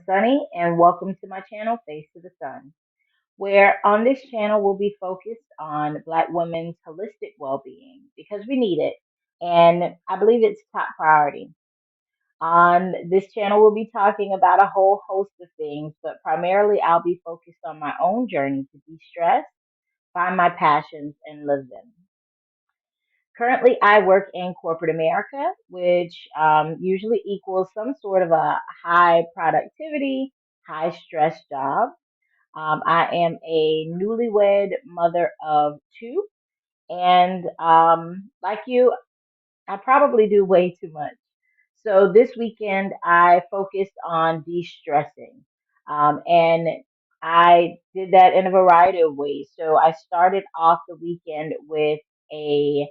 Sunny, and welcome to my channel, Face to the Sun, where on this channel we'll be focused on Black women's holistic well-being because we need it, and I believe it's top priority. On this channel, we'll be talking about a whole host of things, but primarily I'll be focused on my own journey to de-stress, find my passions, and live them. Currently, I work in corporate America, which usually equals some sort of a high productivity, high stress job. I am a newlywed mother of two, and like you, I probably do way too much. So this weekend, I focused on de-stressing. And I did that in a variety of ways. So I started off the weekend with a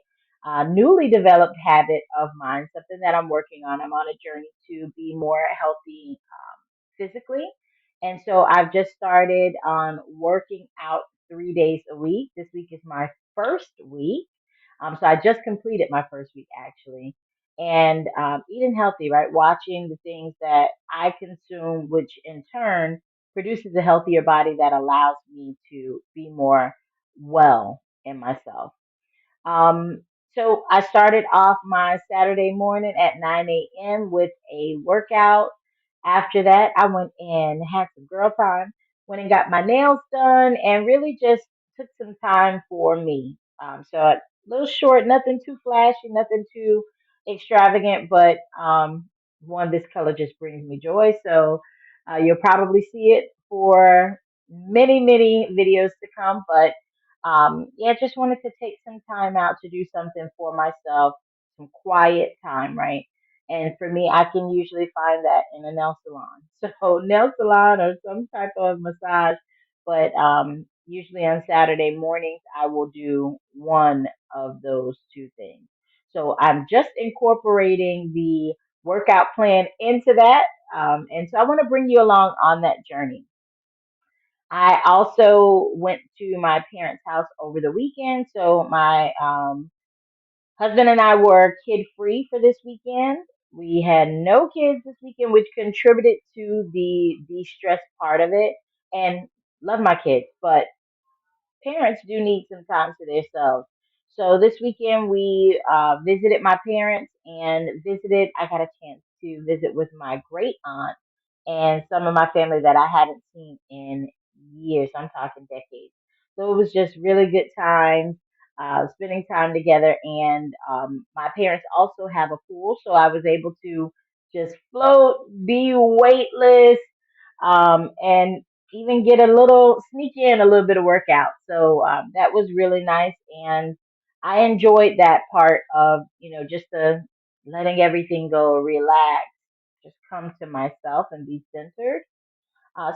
newly developed habit of mine, something that I'm working on. I'm on a journey to be more healthy physically. And so I've just started on working out 3 days a week. This week is my first week. So I just completed my first week actually. And eating healthy, right? Watching the things that I consume, which in turn produces a healthier body that allows me to be more well in myself. Um, so I started off my Saturday morning at 9 a.m. with a workout. After that, I went and had some girl time, went and got my nails done, and really just took some time for me. So a little short, nothing too flashy, nothing too extravagant, but one, this color just brings me joy. So you'll probably see it for many, many videos to come, but yeah, just wanted to take some time out to do something for myself, some quiet time, right? And for me, I can usually find that in a nail salon. So nail salon or some type of massage, but usually on Saturday mornings, I will do one of those two things. So I'm just incorporating the workout plan into that. And so I want to bring you along on that journey. I also went to my parents' house over the weekend. So my husband and I were kid free for this weekend. We had no kids this weekend, which contributed to the stress part of it. And love my kids, but parents do need some time to themselves. So this weekend we visited my parents and visited. I got a chance to visit with my great aunt and some of my family that I hadn't seen in years. I'm talking decades. So it was just really good times, spending time together. And my parents also have a pool, so I was able to just float, be weightless, and even get a little sneak in a little bit of workout. So that was really nice, and I enjoyed that part of just the letting everything go, relax, just come to myself and be centered.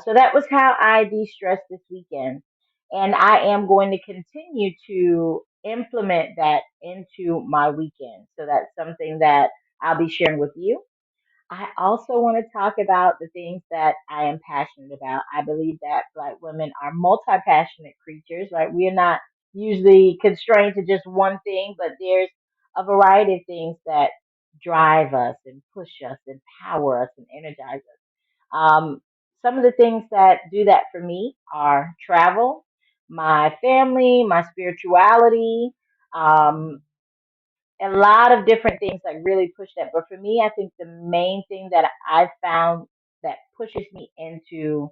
So that was how I de-stressed this weekend, and I am going to continue to implement that into my weekend. So that's something that I'll be sharing with you. I also want to talk about the things that I am passionate about. I believe that Black women are multi passionate creatures, right? We are not usually constrained to just one thing, but there's a variety of things that drive us and push us, empower us, and energize us. Some of the things that do that for me are travel, my family, my spirituality, um, a lot of different things like really push that. But for me, I think the main thing that I found that pushes me into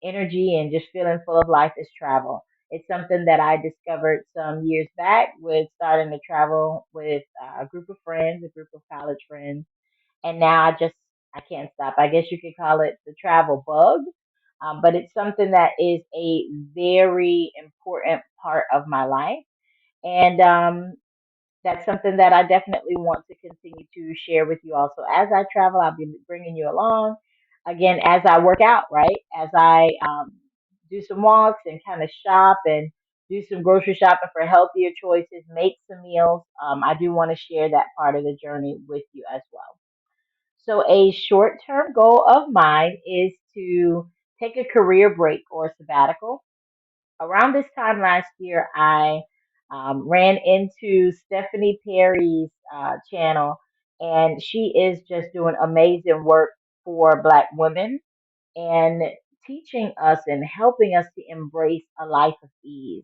energy and just feeling full of life is travel. It's something that I discovered some years back with starting to travel with a group of friends, a group of college friends, and now I can't stop. I guess you could call it the travel bug, but it's something that is a very important part of my life. And that's something that I definitely want to continue to share with you also. As I travel, I'll be bringing you along. Again, as I work out, right? As I do some walks and kind of shop and do some grocery shopping for healthier choices, make some meals. I do want to share that part of the journey with you as well. So, a short term goal of mine is to take a career break or sabbatical. Around this time last year, I ran into Stephanie Perry's channel, and she is just doing amazing work for Black women and teaching us and helping us to embrace a life of ease.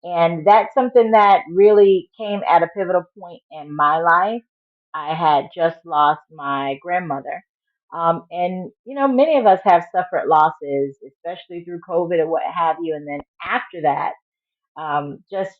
And that's something that really came at a pivotal point in my life. I had just lost my grandmother. And, many of us have suffered losses, especially through COVID or what have you. And then after that, just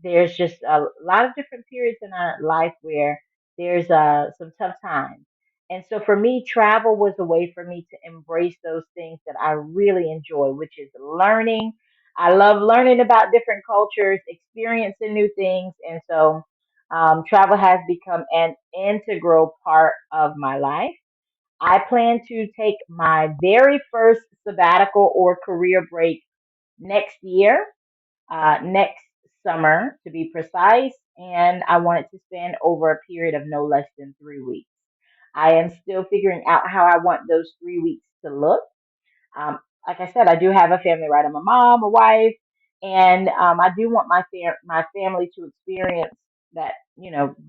there's just a lot of different periods in our life where there's some tough times. And so for me, travel was a way for me to embrace those things that I really enjoy, which is learning. I love learning about different cultures, experiencing new things. And so travel has become an integral part of my life. I plan to take my very first sabbatical or career break next year, next summer to be precise, and I want it to span over a period of no less than 3 weeks. I am still figuring out how I want those 3 weeks to look. Um, like I said, I do have a family, right? I'm a mom, a wife, and I do want my family to experience that,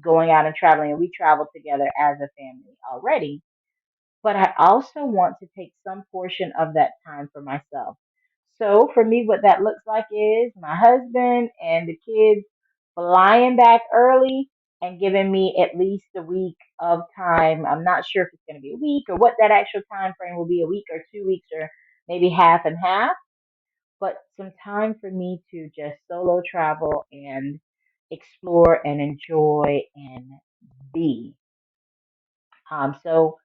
going out and traveling. And we travel together as a family already, but I also want to take some portion of that time for myself. So for me, what that looks like is my husband and the kids flying back early and giving me at least a week of time. I'm not sure if it's going to be a week or what that actual time frame will be, a week or 2 weeks or maybe half and half, but some time for me to just solo travel and explore and enjoy and be. So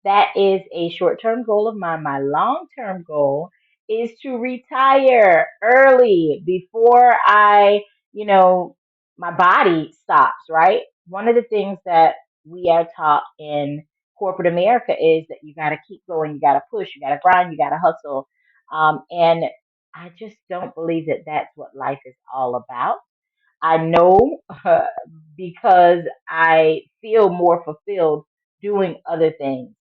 that is a short term goal of mine. My long term goal is to retire early before you know, my body stops, right? One of the things that we are taught in corporate America is that you got to keep going, you got to push, you got to grind, you got to hustle. And I just don't believe that that's what life is all about. I know because I feel more fulfilled doing other things.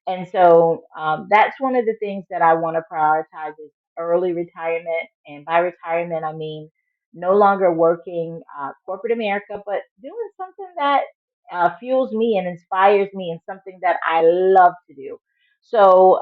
And so that's one of the things that I want to prioritize is early retirement. And by retirement, I mean no longer working corporate America, but doing something that fuels me and inspires me and something that I love to do. So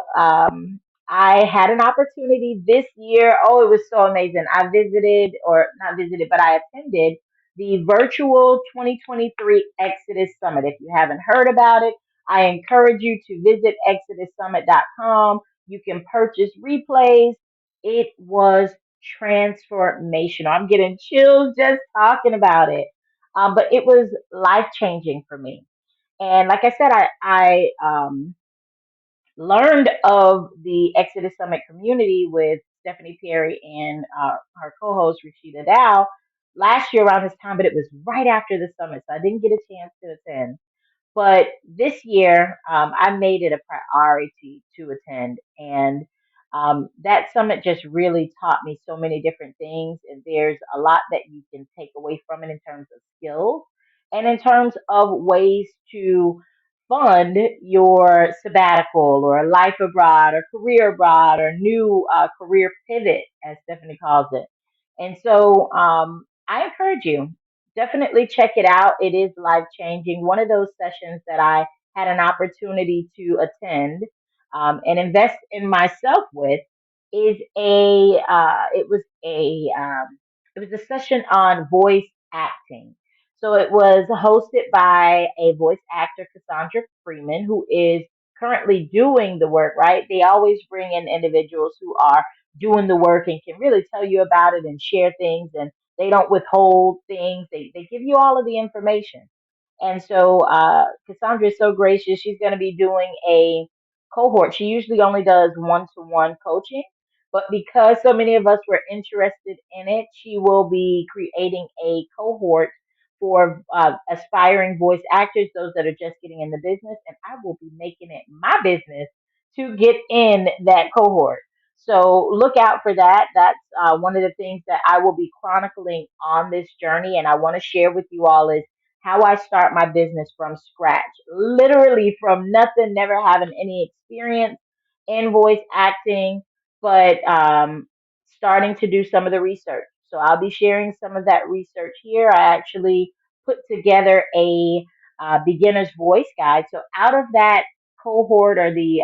I had an opportunity this year. Oh, it was so amazing. I visited, or not visited, but I attended the virtual 2023 Exodus Summit. If you haven't heard about it, I encourage you to visit exodussummit.com. You can purchase replays. It was transformational. I'm getting chills just talking about it. But it was life changing for me. And like I said, I learned of the Exodus Summit community with Stephanie Perry and her co-host Rashida Dow last year around this time, but it was right after the summit, so I didn't get a chance to attend. But this year, I made it a priority to attend. And that summit just really taught me so many different things. And there's a lot that you can take away from it in terms of skills and in terms of ways to fund your sabbatical or life abroad or career abroad or new career pivot, as Stephanie calls it. And so I encourage you, definitely check it out. It is life changing. One of those sessions that I had an opportunity to attend and invest in myself with is it was a session on voice acting. So it was hosted by a voice actor, Cassandra Freeman, who is currently doing the work. Right? They always bring in individuals who are doing the work and can really tell you about it and share things, and they don't withhold things. They give you all of the information. And so Cassandra is so gracious. She's going to be doing a cohort. She usually only does one-to-one coaching, but because so many of us were interested in it, she will be creating a cohort for aspiring voice actors, those that are just getting in the business, and I will be making it my business to get in that cohort. So look out for that. That's one of the things that I will be chronicling on this journey, and I want to share with you all is how I start my business from scratch, literally from nothing, never having any experience in voice acting, but starting to do some of the research. So I'll be sharing some of that research here. I actually put together a beginner's voice guide. So out of that cohort or the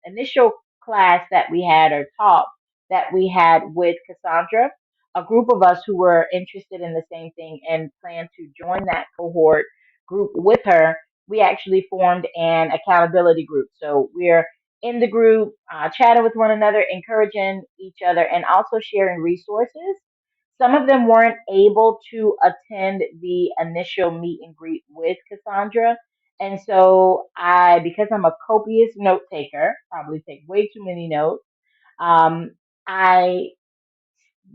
initial class that we had or talk that we had with Cassandra, a group of us who were interested in the same thing and planned to join that cohort group with her, we actually formed an accountability group. So we're in the group, chatting with one another, encouraging each other, and also sharing resources. Some of them weren't able to attend the initial meet and greet with Cassandra. And so because I'm a copious note taker, probably take way too many notes, um, I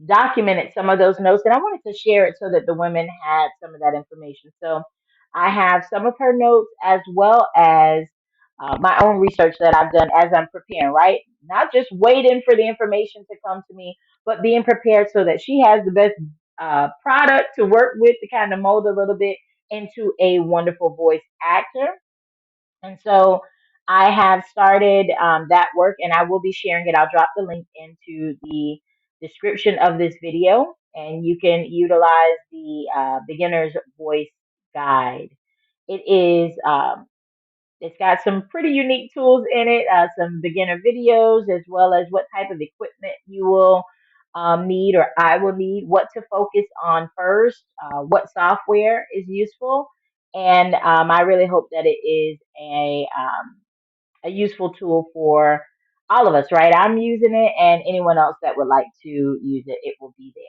documented some of those notes and I wanted to share it so that the women had some of that information. So I have some of her notes as well as my own research that I've done as I'm preparing, right? Not just waiting for the information to come to me, but being prepared so that she has the best product to work with to kind of mold a little bit into a wonderful voice actor. And so I have started that work and I will be sharing it. I'll drop the link into the description of this video and you can utilize the beginner's voice guide. It is it's got some pretty unique tools in it, some beginner videos, as well as what type of equipment you will need or I will need, what to focus on first, what software is useful. And I really hope that it is a useful tool for all of us, right? I'm using it, and anyone else that would like to use it, it will be there.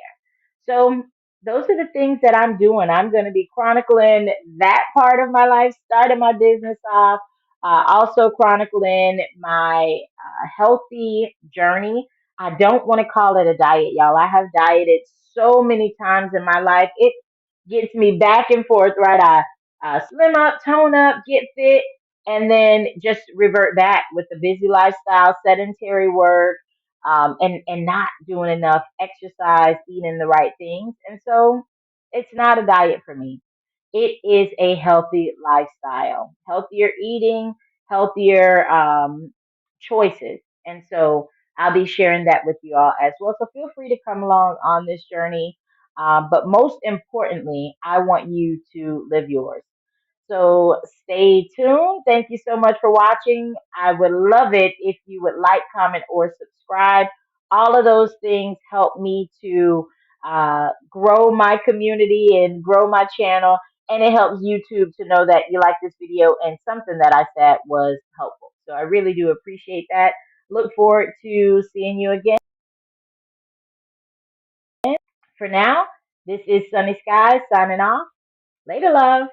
So those are the things that I'm doing. I'm going to be chronicling that part of my life, starting my business off, also chronicling my healthy journey. I don't want to call it a diet, y'all. I have dieted so many times in my life. It gets me back and forth, right? I slim up, tone up, get fit, and then just revert back with the busy lifestyle, sedentary work, and not doing enough exercise, eating the right things. And so it's not a diet for me. It is a healthy lifestyle, healthier eating, healthier choices. And so I'll be sharing that with you all as well. So feel free to come along on this journey. But most importantly, I want you to live yours. So stay tuned. Thank you so much for watching. I would love it if you would like, comment, or subscribe. All of those things help me to grow my community and grow my channel. And it helps YouTube to know that you like this video and something that I said was helpful. So I really do appreciate that. Look forward to seeing you again. For now, this is Sunny Sky signing off. Later, love.